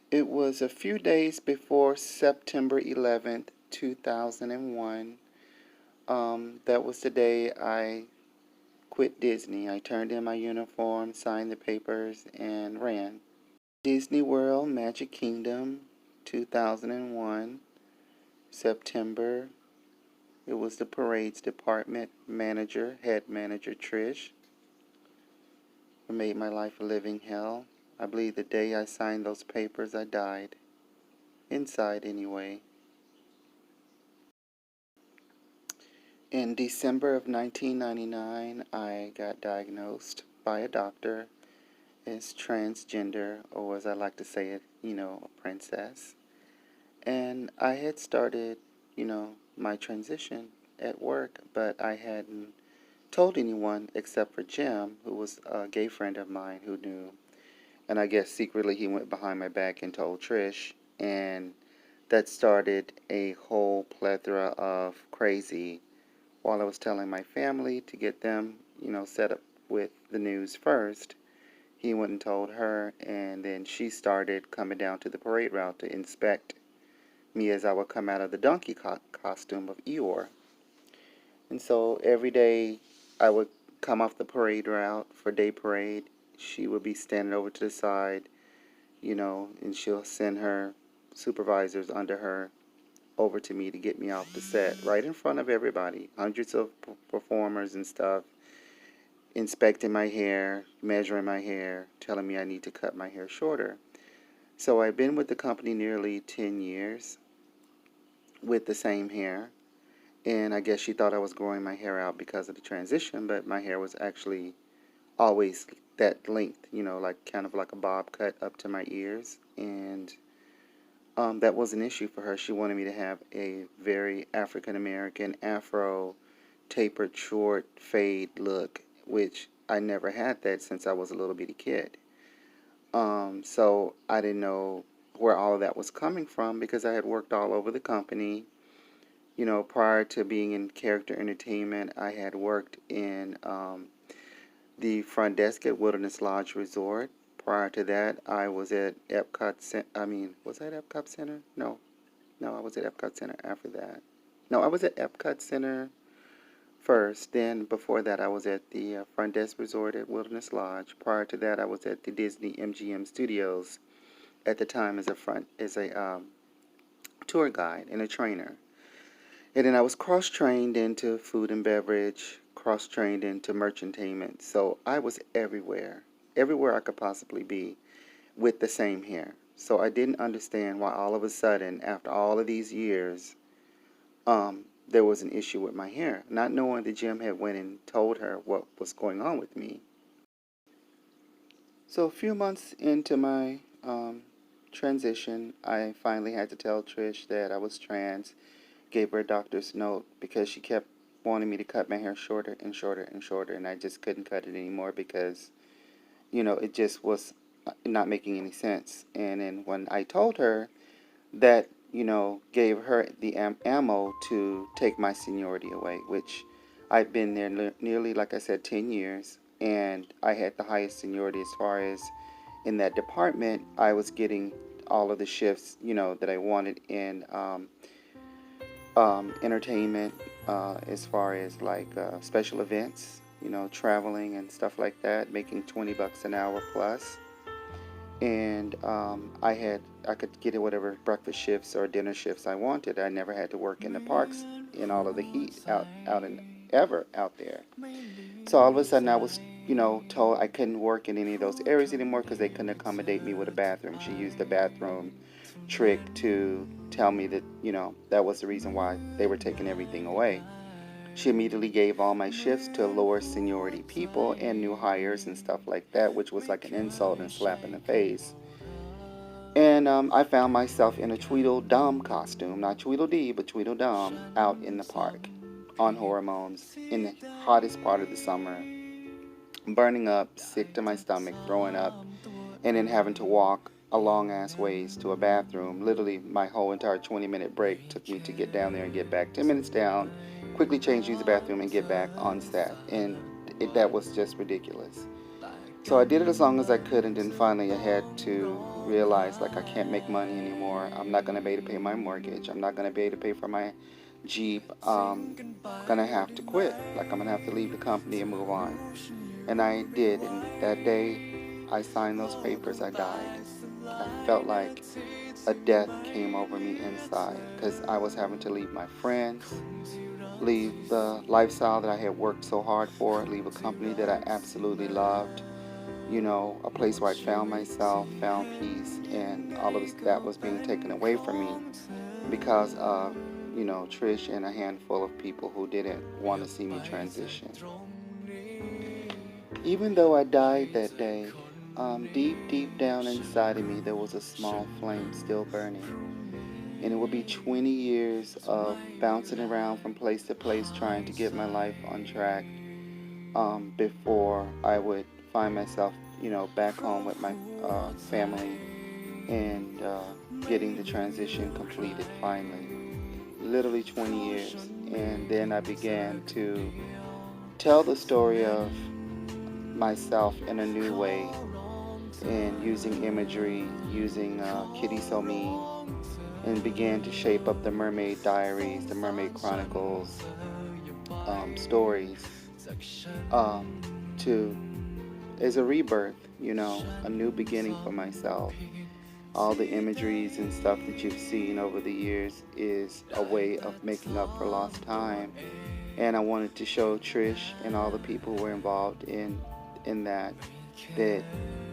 It was a few days before September 11th, 2001. That was the day I quit Disney. I turned in my uniform, signed the papers, and ran. Disney World Magic Kingdom, 2001, September. It was the parades department manager, head manager Trish, who made my life a living hell. I believe the day I signed those papers, I died. Inside, anyway. In December of 1999, I got diagnosed by a doctor as transgender, or as I like to say it, a princess. And I had started, my transition at work, but I hadn't told anyone except for Jim, who was a gay friend of mine who knew. And I guess secretly he went behind my back and told Trish, and that started a whole plethora of crazy while I was telling my family to get them, set up with the news first. He went and told her, and then she started coming down to the parade route to inspect me as I would come out of the donkey costume of Eeyore. And so every day I would come off the parade route for day parade. She would be standing over to the side, and she'll send her supervisors under her over to me to get me off the set right in front of everybody, hundreds of performers and stuff, inspecting my hair, measuring my hair, telling me I need to cut my hair shorter. So I've been with the company nearly 10 years with the same hair, and I guess she thought I was growing my hair out because of the transition, but my hair was actually always that length, like kind of like a bob cut up to my ears, and that was an issue for her. She wanted me to have a very African American afro tapered short fade look, which I never had that since I was a little bitty kid. So I didn't know where all of that was coming from because I had worked all over the company. Prior to being in character entertainment, I had worked in the front desk at Wilderness Lodge Resort. Prior to that, I was at was that Epcot Center? No, I was at Epcot Center after that. No, I was at Epcot Center first. Then before that, I was at the front desk resort at Wilderness Lodge. Prior to that, I was at the Disney MGM Studios at the time as a tour guide and a trainer. And then I was cross-trained into food and beverage, cross-trained into merchantainment. So I was everywhere I could possibly be with the same hair. So I didn't understand why all of a sudden, after all of these years, there was an issue with my hair. Not knowing that Jim had went and told her what was going on with me. So a few months into my transition, I finally had to tell Trish that I was trans. Gave her a doctor's note because she kept wanting me to cut my hair shorter and shorter and shorter, and I just couldn't cut it anymore because, it just was not making any sense. And then when I told her that, gave her the ammo to take my seniority away, which I'd been there nearly, like I said, 10 years, and I had the highest seniority as far as in that department. I was getting all of the shifts, that I wanted in entertainment, as far as like special events, traveling and stuff like that, making $20 an hour plus. And I could get whatever breakfast shifts or dinner shifts I wanted. I never had to work in the parks in all of the heat out in ever out there. So all of a sudden I was told I couldn't work in any of those areas anymore because they couldn't accommodate me with a bathroom. She used the bathroom trick to tell me that that was the reason why they were taking everything away. She immediately gave all my shifts to lower seniority people and new hires and stuff like that, which was like an insult and slap in the face. And I found myself in a Tweedledum costume, not Tweedledee, but Tweedledum, out in the park on hormones in the hottest part of the summer, burning up, sick to my stomach, throwing up, and then having to walk a long ass ways to a bathroom. Literally, my whole entire 20-minute break took me to get down there and get back. 10 minutes down, quickly change, use the bathroom, and get back on set. And that was just ridiculous. So I did it as long as I could, and then finally I had to realize like I can't make money anymore. I'm not gonna be able to pay my mortgage. I'm not gonna be able to pay for my Jeep. Gonna have to quit. Like I'm gonna have to leave the company and move on. And I did. And that day I signed those papers, I died. I felt like a death came over me inside because I was having to leave my friends, leave the lifestyle that I had worked so hard for, leave a company that I absolutely loved, a place where I found myself, found peace, and all of that was being taken away from me because of, Trish and a handful of people who didn't want to see me transition. Even though I died that day, deep, deep down inside of me, there was a small flame still burning. And it would be 20 years of bouncing around from place to place trying to get my life on track before I would find myself, back home with my family and getting the transition completed finally. Literally 20 years. And then I began to tell the story of myself in a new way and using imagery, using Kitty So Mean, and began to shape up the Mermaid Diaries, the Mermaid Chronicles stories to as a rebirth, a new beginning for myself. All the imageries and stuff that you've seen over the years is a way of making up for lost time. And I wanted to show Trish and all the people who were involved in that they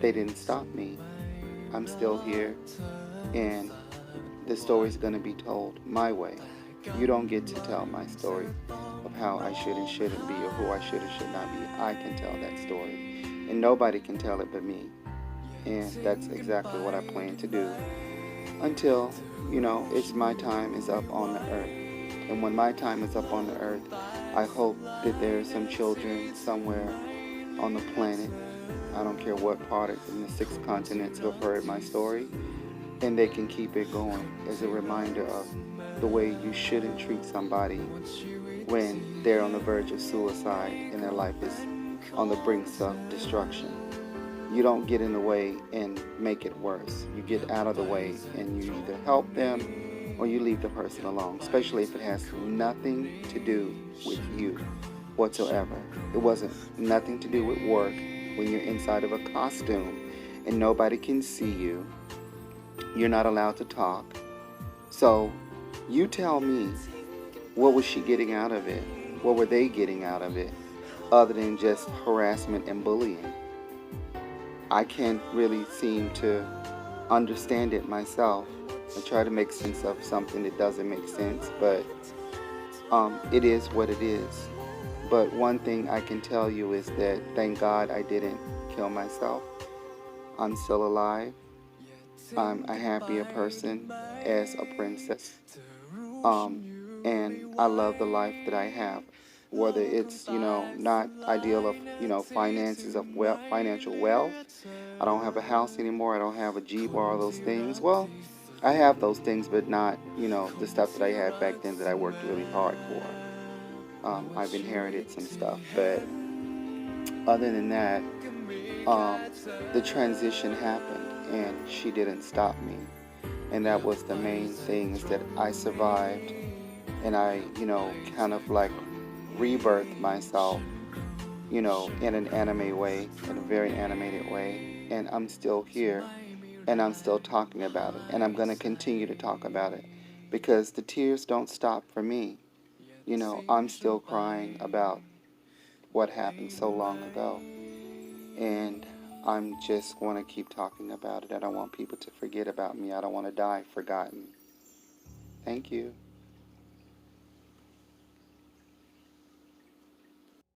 didn't stop me. I'm still here, and the story's going to be told my way. You don't get to tell my story of how I should and shouldn't be or who I should or should not be. I can tell that story, and nobody can tell it but me. And that's exactly what I plan to do until, it's my time is up on the earth. And when my time is up on the earth, I hope that there are some children somewhere on the planet, I don't care what part in the 6 continents, who have heard my story, and they can keep it going as a reminder of the way you shouldn't treat somebody when they're on the verge of suicide and their life is on the brink of destruction. You don't get in the way and make it worse. You get out of the way and you either help them or you leave the person alone, especially if it has nothing to do with you whatsoever. It wasn't nothing to do with work when you're inside of a costume and nobody can see you. You're not allowed to talk. So you tell me, what was she getting out of it? What were they getting out of it other than just harassment and bullying? I can't really seem to understand it myself. I try to make sense of something that doesn't make sense, but it is what it is. But one thing I can tell you is that thank God I didn't kill myself. I'm still alive. I'm a happier person as a princess. And I love the life that I have. Whether it's, not ideal of, finances of financial wealth. I don't have a house anymore. I don't have a Jeep or all those things. Well, I have those things, but not, the stuff that I had back then that I worked really hard for. I've inherited some stuff, but other than that, the transition happened and she didn't stop me. And that was the main thing, is that I survived and I, kind of like rebirthed myself, in an anime way, in a very animated way. And I'm still here and I'm still talking about it. And I'm going to continue to talk about it because the tears don't stop for me. I'm still crying about what happened so long ago. And I'm just want to keep talking about it. I don't want people to forget about me. I don't want to die forgotten. Thank you.